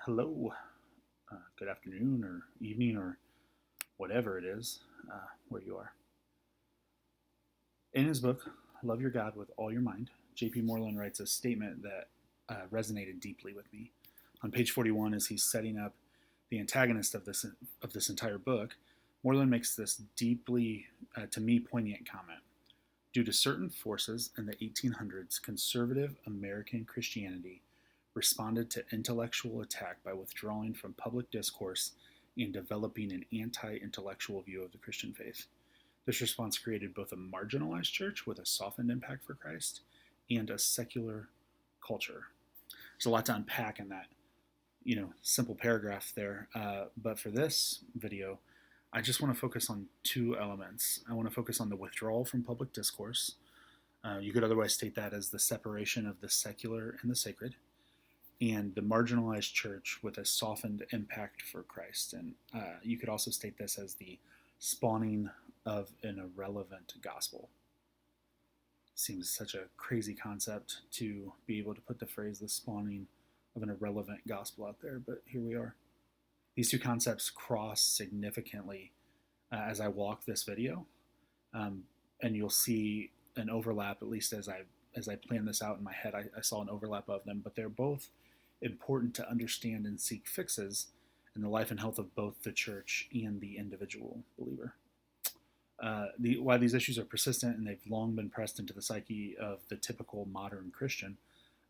Hello, good afternoon or evening or whatever it is where you are. In his book, Love Your God with All Your Mind, J.P. Moreland writes a statement that resonated deeply with me. On page 41, as he's setting up the antagonist of this entire book, Moreland makes this deeply, to me, poignant comment. Due to certain forces in the 1800s, conservative American Christianity responded to intellectual attack by withdrawing from public discourse and developing an anti intellectual view of the Christian faith. This response created both a marginalized church with a softened impact for Christ and a secular culture. There's a lot to unpack in that, simple paragraph there. But for this video, I just want to focus on two elements. I want to focus on the withdrawal from public discourse. You could otherwise state that as the separation of the secular and the sacred, and the marginalized church with a softened impact for Christ. And you could also state this as the spawning of an irrelevant gospel. Seems such a crazy concept to be able to put the phrase the spawning of an irrelevant gospel out there, but here we are. These two concepts cross significantly as I walk this video, and you'll see an overlap, at least as I plan this out in my head. I saw an overlap of them, but they're both important to understand and seek fixes in the life and health of both the church and the individual believer. Why these issues are persistent and they've long been pressed into the psyche of the typical modern Christian,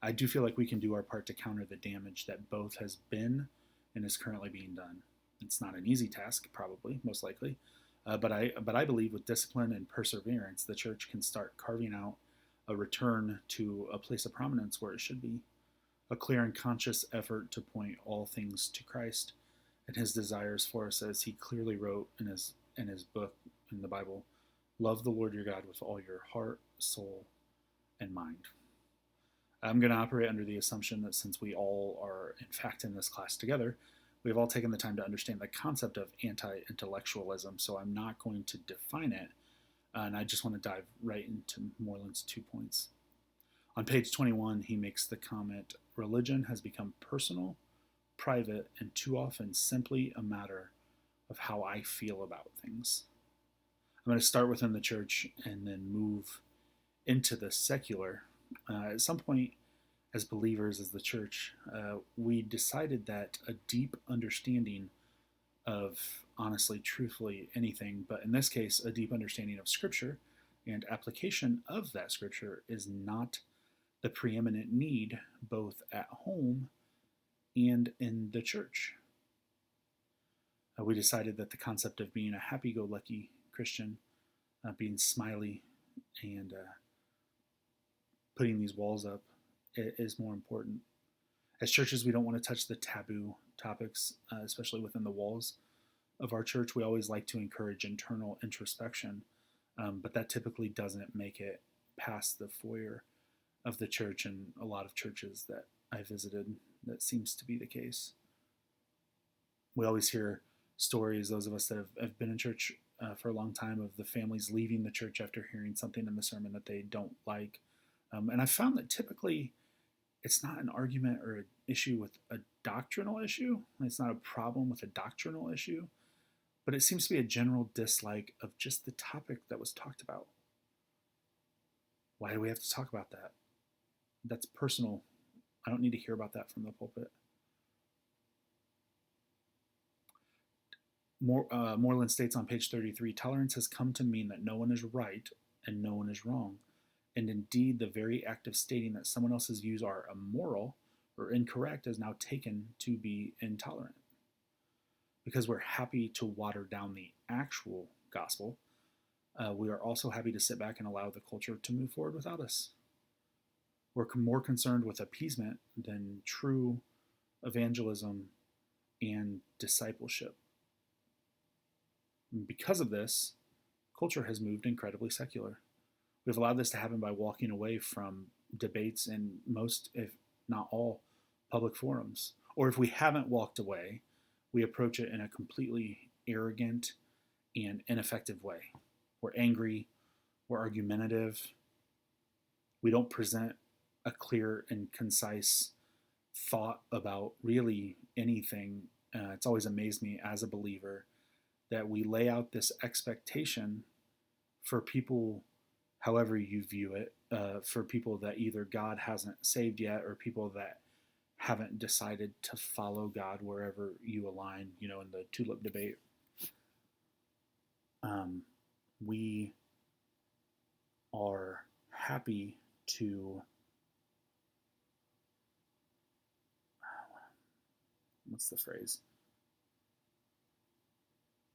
I do feel like we can do our part to counter the damage that both has been and is currently being done. It's not an easy task, probably, most likely, but I believe with discipline and perseverance, the church can start carving out a return to a place of prominence where it should be. A clear and conscious effort to point all things to Christ and his desires for us, as he clearly wrote in his book in the Bible. Love the Lord your God with all your heart, soul, and mind. I'm going to operate under the assumption that since we all are, in fact, in this class together, we've all taken the time to understand the concept of anti-intellectualism, so I'm not going to define it, and I just want to dive right into Moreland's 2 points. On page 21, he makes the comment, religion has become personal, private, and too often simply a matter of how I feel about things. I'm going to start within the church and then move into the secular. At some point, as believers, as the church, we decided that a deep understanding of, honestly, truthfully, anything, but in this case, a deep understanding of Scripture and application of that Scripture is not the preeminent need, both at home and in the church. We decided that the concept of being a happy-go-lucky Christian, being smiley, and putting these walls up is more important. As churches, we don't want to touch the taboo topics, especially within the walls of our church. We always like to encourage internal introspection, but that typically doesn't make it past the foyer of the church, and a lot of churches that I visited, that seems to be the case. We always hear stories, those of us that have been in church for a long time, of the families leaving the church after hearing something in the sermon that they don't like. And I found that typically it's not an argument or an issue with a doctrinal issue. It's not a problem with a doctrinal issue, but it seems to be a general dislike of just the topic that was talked about. Why do we have to talk about that? That's personal. I don't need to hear about that from the pulpit. Moreland states on page 33, tolerance has come to mean that no one is right and no one is wrong. And indeed, the very act of stating that someone else's views are immoral or incorrect is now taken to be intolerant. Because we're happy to water down the actual gospel, we are also happy to sit back and allow the culture to move forward without us. We're more concerned with appeasement than true evangelism and discipleship. Because of this, culture has moved incredibly secular. We've allowed this to happen by walking away from debates in most, if not all, public forums. Or if we haven't walked away, we approach it in a completely arrogant and ineffective way. We're angry, we're argumentative, we don't present a clear and concise thought about really anything, it's always amazed me as a believer that we lay out this expectation for people, however you view it, for people that either God hasn't saved yet or people that haven't decided to follow God wherever you align, in the tulip debate. We are happy to, what's the phrase?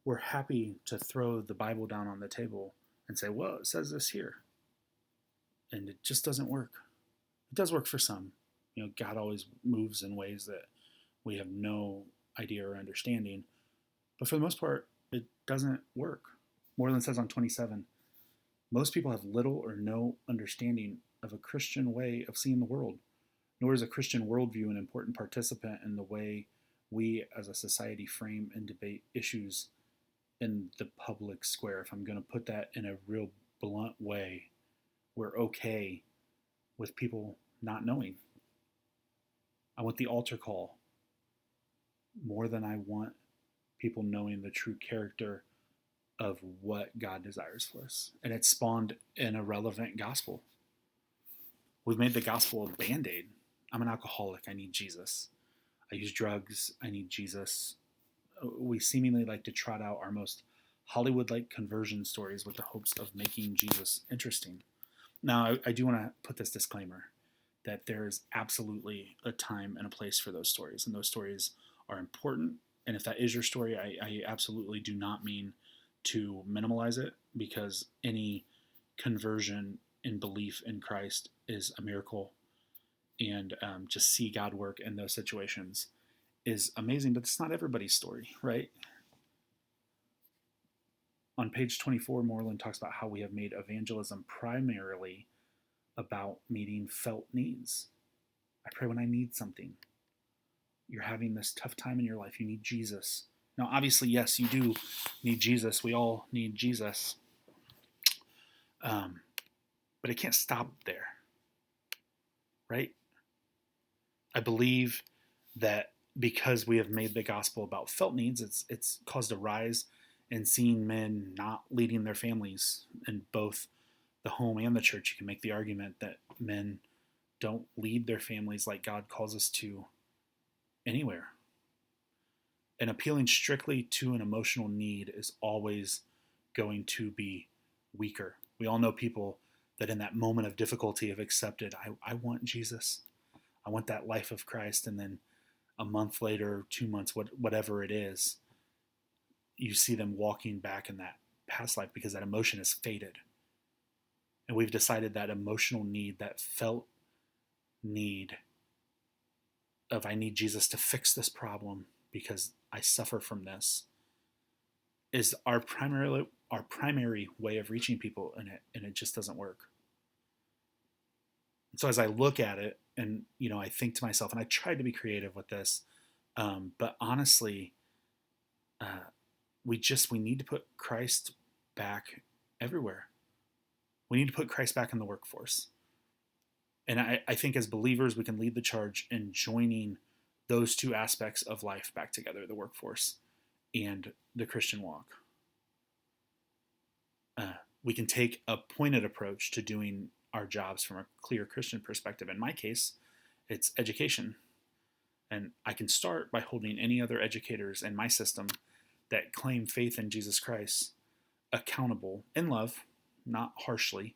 We're happy to throw the Bible down on the table and say, well, it says this here. And it just doesn't work. It does work for some. God always moves in ways that we have no idea or understanding. But for the most part, it doesn't work. Moreland says on 27, most people have little or no understanding of a Christian way of seeing the world, nor is a Christian worldview an important participant in the way we as a society frame and debate issues in the public square. If I'm going to put that in a real blunt way, we're okay with people not knowing. I want the altar call more than I want people knowing the true character of what God desires for us. And it spawned an irrelevant gospel. We've made the gospel a band-aid. I'm an alcoholic. I need Jesus. I use drugs. I need Jesus. We seemingly like to trot out our most Hollywood-like conversion stories with the hopes of making Jesus interesting. Now, I do want to put this disclaimer that there is absolutely a time and a place for those stories, and those stories are important. And if that is your story, I absolutely do not mean to minimalize it, because any conversion in belief in Christ is a miracle, and just see God work in those situations is amazing, but it's not everybody's story, right? On page 24, Moreland talks about how we have made evangelism primarily about meeting felt needs. I pray when I need something. You're having this tough time in your life. You need Jesus. Now, obviously, yes, you do need Jesus. We all need Jesus. But it can't stop there, right? I believe that because we have made the gospel about felt needs, it's caused a rise in seeing men not leading their families in both the home and the church. You can make the argument that men don't lead their families like God calls us to anywhere. And appealing strictly to an emotional need is always going to be weaker. We all know people that in that moment of difficulty have accepted, I want Jesus. I want that life of Christ. And then a month later, 2 months, whatever it is, you see them walking back in that past life because that emotion has faded. And we've decided that emotional need, that felt need of I need Jesus to fix this problem because I suffer from this, is our primary way of reaching people, and it just doesn't work. So as I look at it, and I think to myself, and I tried to be creative with this, but honestly, we need to put Christ back everywhere. We need to put Christ back in the workforce. And I think as believers, we can lead the charge in joining those two aspects of life back together, the workforce and the Christian walk. We can take a pointed approach to doing our jobs from a clear Christian perspective. In my case, it's education. And I can start by holding any other educators in my system that claim faith in Jesus Christ accountable in love, not harshly,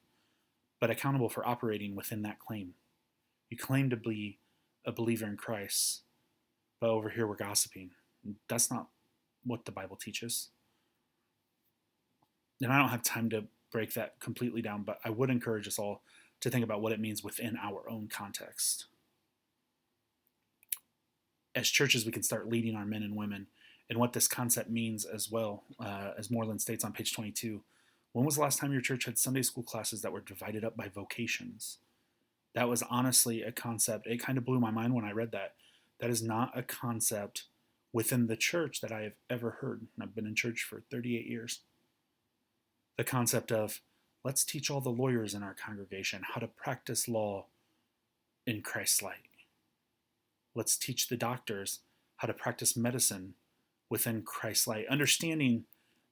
but accountable for operating within that claim. You claim to be a believer in Christ, but over here we're gossiping. That's not what the Bible teaches. And I don't have time to break that completely down, but I would encourage us all to think about what it means within our own context. As churches, we can start leading our men and women, and what this concept means as well, as Moreland states on page 22. When was the last time your church had Sunday school classes that were divided up by vocations? That was honestly a concept. It kind of blew my mind when I read that. That is not a concept within the church that I have ever heard. And I've been in church for 38 years. The concept of, let's teach all the lawyers in our congregation how to practice law in Christ's light. Let's teach the doctors how to practice medicine within Christ's light, understanding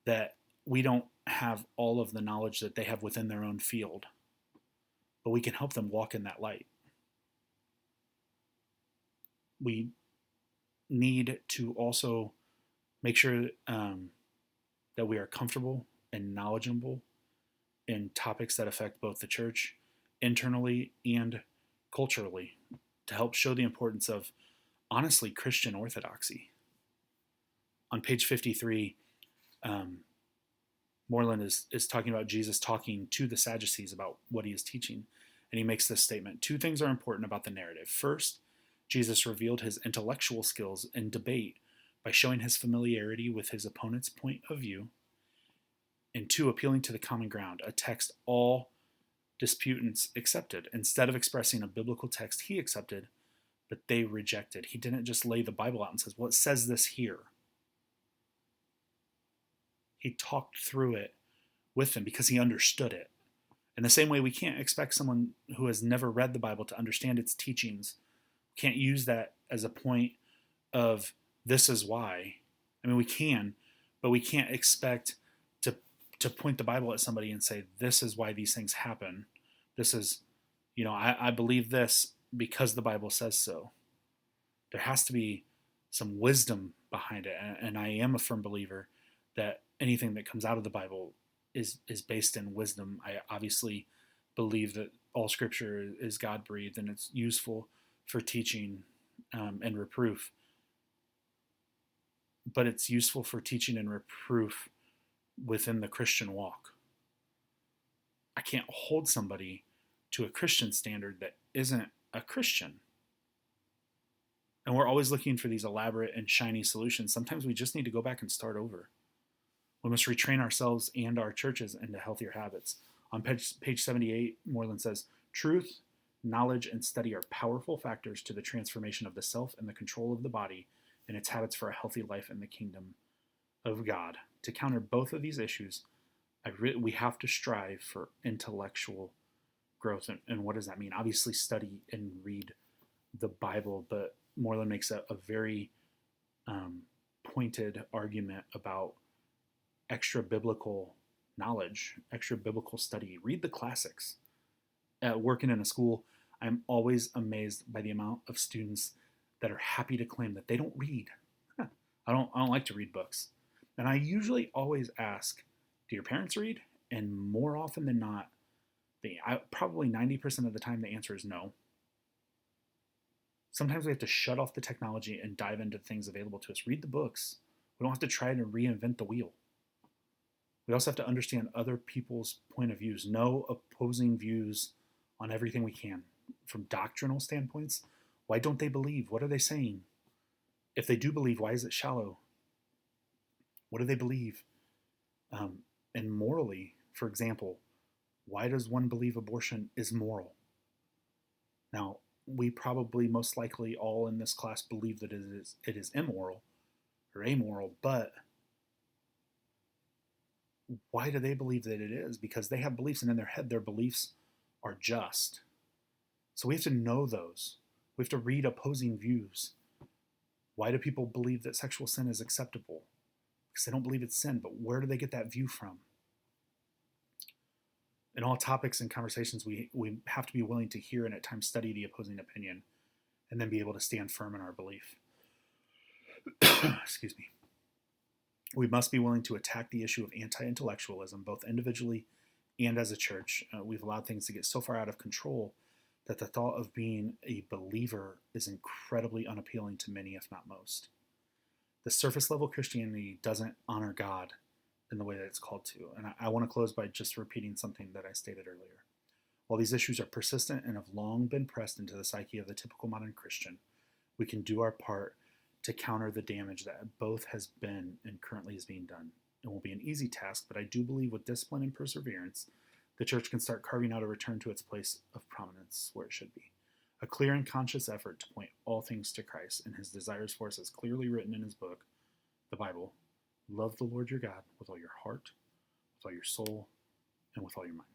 that we don't have all of the knowledge that they have within their own field, but we can help them walk in that light. We need to also make sure that we are comfortable and knowledgeable in topics that affect both the church internally and culturally to help show the importance of, honestly, Christian orthodoxy. On page 53, Moreland is talking about Jesus talking to the Sadducees about what he is teaching. And he makes this statement: 2 things are important about the narrative. First, Jesus revealed his intellectual skills in debate by showing his familiarity with his opponent's point of view. And 2, appealing to the common ground, a text all disputants accepted. Instead of expressing a biblical text he accepted, but they rejected. He didn't just lay the Bible out and says, well, it says this here. He talked through it with them because he understood it. In the same way, we can't expect someone who has never read the Bible to understand its teachings. We can't use that as a point of this is why. I mean, we can, but we can't expect to point the Bible at somebody and say, this is why these things happen. This is, I believe this because the Bible says so. There has to be some wisdom behind it. And I am a firm believer that anything that comes out of the Bible is based in wisdom. I obviously believe that all Scripture is God-breathed and it's useful for teaching and reproof. But it's useful for teaching and reproof within the Christian walk. I can't hold somebody to a Christian standard that isn't a Christian. And we're always looking for these elaborate and shiny solutions. Sometimes we just need to go back and start over. We must retrain ourselves and our churches into healthier habits. On page 78, Moreland says, truth, knowledge, and study are powerful factors to the transformation of the self and the control of the body and its habits for a healthy life in the kingdom of God. To counter both of these issues, we have to strive for intellectual growth. And what does that mean? Obviously, study and read the Bible, but Moreland makes a very pointed argument about extra biblical knowledge, extra biblical study. Read the classics. Working in a school, I'm always amazed by the amount of students that are happy to claim that they don't read. I don't like to read books. And I usually always ask, do your parents read? And more often than not, probably 90% of the time the answer is no. Sometimes we have to shut off the technology and dive into things available to us. Read the books. We don't have to try to reinvent the wheel. We also have to understand other people's point of views, know opposing views on everything we can. From doctrinal standpoints, why don't they believe? What are they saying? If they do believe, why is it shallow? What do they believe? And morally, for example, why does one believe abortion is moral? Now, we probably most likely all in this class believe that it is immoral or amoral, but why do they believe that it is? Because they have beliefs, and in their head, their beliefs are just. So we have to know those. We have to read opposing views. Why do people believe that sexual sin is acceptable? Because they don't believe it's sin, but where do they get that view from? In all topics and conversations, we have to be willing to hear and at times study the opposing opinion and then be able to stand firm in our belief. Excuse me. We must be willing to attack the issue of anti-intellectualism, both individually and as a church. We've allowed things to get so far out of control that the thought of being a believer is incredibly unappealing to many, if not most. The surface level Christianity doesn't honor God in the way that it's called to. And I want to close by just repeating something that I stated earlier. While these issues are persistent and have long been pressed into the psyche of the typical modern Christian, we can do our part to counter the damage that both has been and currently is being done. It won't be an easy task, but I do believe with discipline and perseverance, the church can start carving out a return to its place of prominence where it should be. A clear and conscious effort to point all things to Christ and his desires for us as clearly written in his book, the Bible. Love the Lord your God with all your heart, with all your soul, and with all your mind.